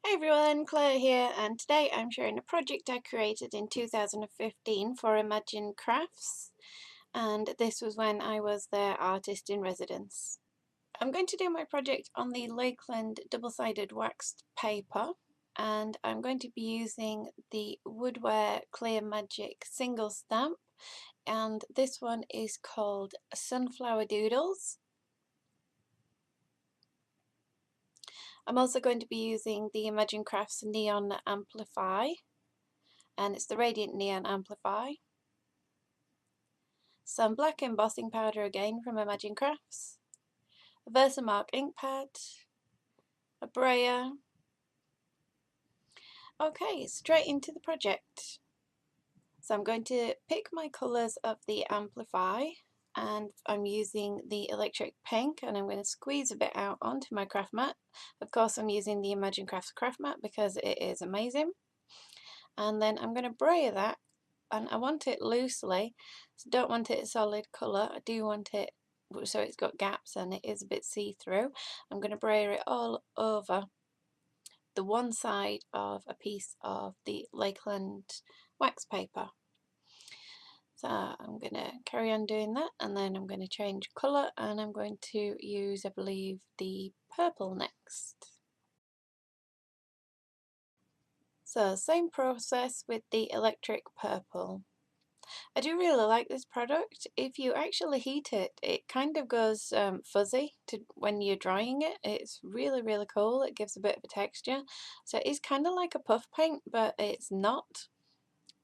Hi everyone, Claire here, and today I'm sharing a project I created in 2015 for Imagine Crafts, and this was when I was their artist in residence. I'm going to do my project on the Lakeland double-sided waxed paper, and I'm going to be using the Woodware Clear Magic single stamp, and this one is called Sunflower Doodles. I'm also going to be using the Imagine Crafts Neon Amplify, and it's the Radiant Neon Amplify. Some black embossing powder again from Imagine Crafts, a Versamark ink pad, a brayer. Okay, straight into the project. So I'm going to pick my colours of the Amplify, and I'm using the electric pink, and I'm going to squeeze a bit out onto my craft mat. Of course I'm using the Imagine Crafts craft mat because it is amazing. And then I'm going to brayer that, and I want it loosely, so don't want it a solid colour. I do want it so it's got gaps and it is a bit see-through. I'm going to brayer it all over the one side of a piece of the Lakeland wax paper. So I'm going to carry on doing that, and then I'm going to change colour, and I'm going to use, I believe, the purple next. So same process with the electric purple. I do really like this product. If you actually heat it, it kind of goes fuzzy when you're drying it. It's really cool. It gives a bit of a texture. So it's kind of like a puff paint, but it's not.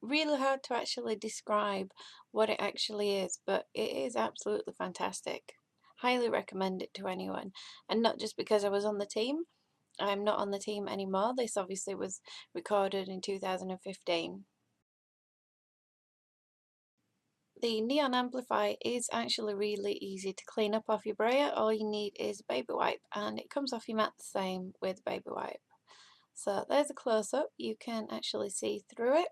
Really hard to actually describe what it actually is, but it is absolutely fantastic. Highly recommend it to anyone. And not just because I was on the team. I'm not on the team anymore. This obviously was recorded in 2015. The neon amplifier is actually really easy to clean up off your brayer. All you need is a baby wipe, and it comes off your mat the same with baby wipe. So there's a close-up. You can actually see through it,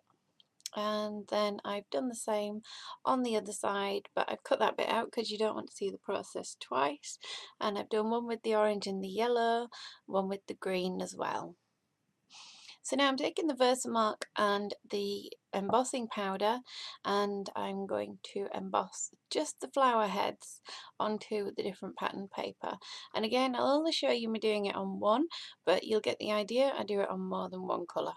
and then I've done the same on the other side, but I've cut that bit out because you don't want to see the process twice. And I've done one with the orange and the yellow, one with the green as well. So now I'm taking the Versamark and the embossing powder, and I'm going to emboss just the flower heads onto the different pattern paper. And again, I'll only show you me doing it on one, but you'll get the idea. I do it on more than one colour.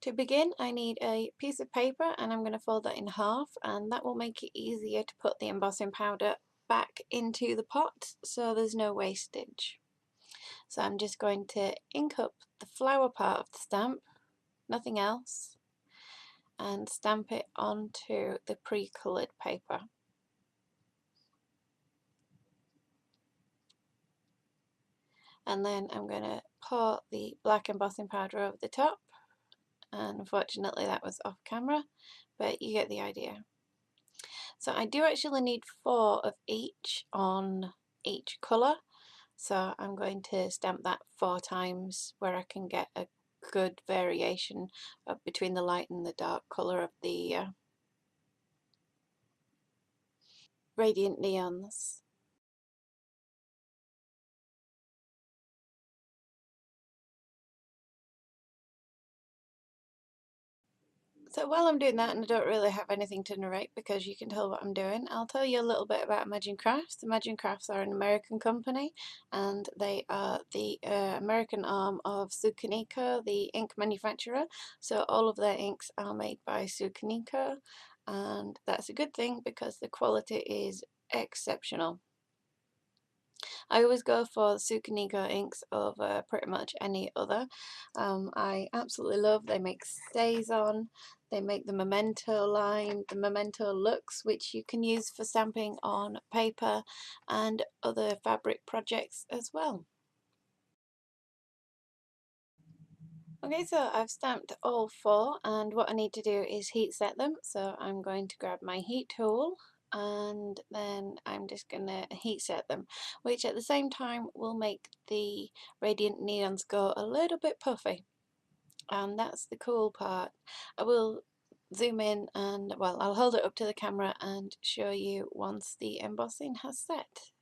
To begin, I need a piece of paper, and I'm going to fold that in half, and that will make it easier to put the embossing powder back into the pot so there's no wastage. So I'm just going to ink up the flower part of the stamp, nothing else, and stamp it onto the pre-coloured paper. And then I'm going to pour the black embossing powder over the top, and unfortunately that was off camera, but you get the idea. So I do actually need 4 of each on each colour, so I'm going to stamp that 4 times where I can get a good variation between the light and the dark colour of the Radiant Neons. So while I'm doing that, and I don't really have anything to narrate because you can tell what I'm doing, I'll tell you a little bit about Imagine Crafts. Imagine Crafts are an American company, and they are the American arm of Sukaniko, the ink manufacturer. So all of their inks are made by Sukaniko, and that's a good thing because the quality is exceptional. I always go for Sukaniko inks over pretty much any other. I absolutely love, they make StazOn, they make the Memento line, the Memento Lux, which you can use for stamping on paper and other fabric projects as well. Okay, so I've stamped all 4, and what I need to do is heat set them. So I'm going to grab my heat tool, and then I'm just going to heat set them, which at the same time will make the Radiant Neons go a little bit puffy, and that's the cool part. I will zoom in, and well, I'll hold it up to the camera and show you once the embossing has set.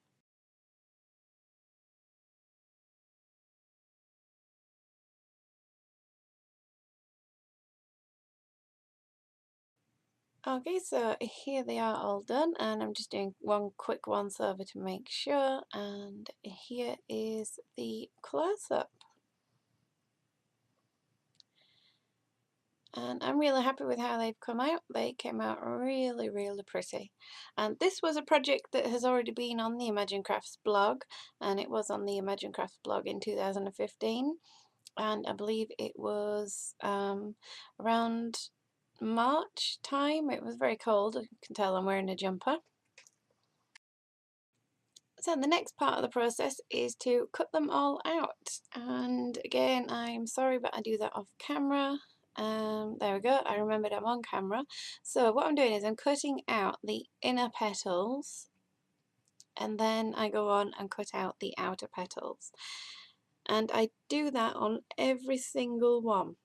Okay, so here they are all done, and I'm just doing one quick once over to make sure, and here is the close-up. And I'm really happy with how they've come out. They came out really, really pretty. And this was a project that has already been on the Imagine Crafts blog, and it was on the Imagine Crafts blog in 2015. And I believe it was around March time. It was very cold. You can tell I'm wearing a jumper. So the next part of the process is to cut them all out, and again I'm sorry but I do that off camera. There we go, I remembered I'm on camera. So what I'm doing is I'm cutting out the inner petals, and then I go on and cut out the outer petals, and I do that on every single one.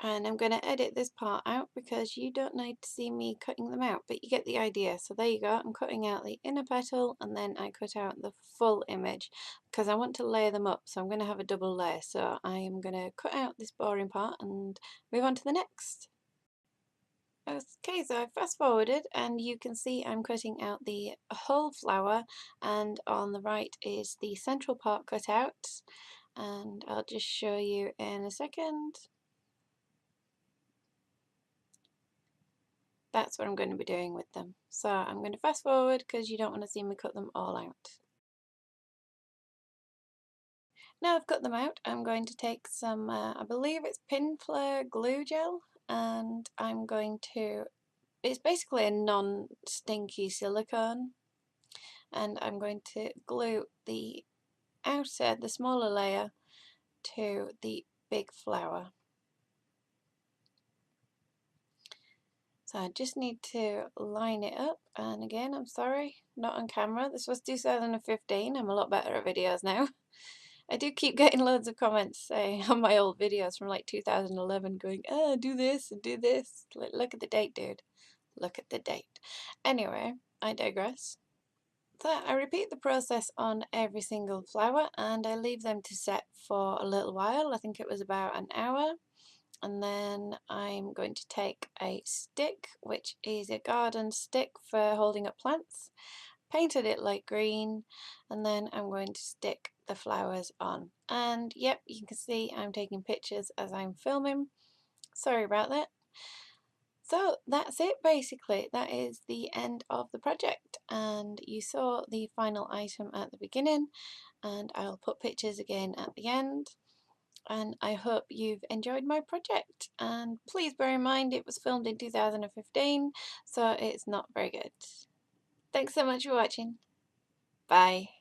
And I'm going to edit this part out because you don't need to see me cutting them out, but you get the idea. So there you go, I'm cutting out the inner petal and then I cut out the full image because I want to layer them up, so I'm going to have a double layer. So I am going to cut out this boring part and move on to the next. Okay, so I fast forwarded and you can see I'm cutting out the whole flower, and on the right is the central part cut out, and I'll just show you in a second. That's what I'm going to be doing with them. So I'm going to fast forward because you don't want to see me cut them all out. Now I've cut them out, I'm going to take some, I believe it's Pinflair glue gel, and I'm going to, it's basically a non-stinky silicone, and I'm going to glue the outer, the smaller layer to the big flower. So I just need to line it up, and again I'm sorry, not on camera, this was 2015, I'm a lot better at videos now. I do keep getting loads of comments saying on my old videos from like 2011 going, oh, do this and do this. Look at the date, dude. Look at the date. Anyway, I digress. So I repeat the process on every single flower and I leave them to set for a little while. I think it was about an hour. And then I'm going to take a stick, which is a garden stick for holding up plants, painted it light green, and then I'm going to stick the flowers on. And yep, you can see I'm taking pictures as I'm filming. Sorry about that. So that's it basically. That is the end of the project, and you saw the final item at the beginning, and I'll put pictures again at the end. And I hope you've enjoyed my project, and please bear in mind it was filmed in 2015, so it's not very good. Thanks so much for watching. Bye.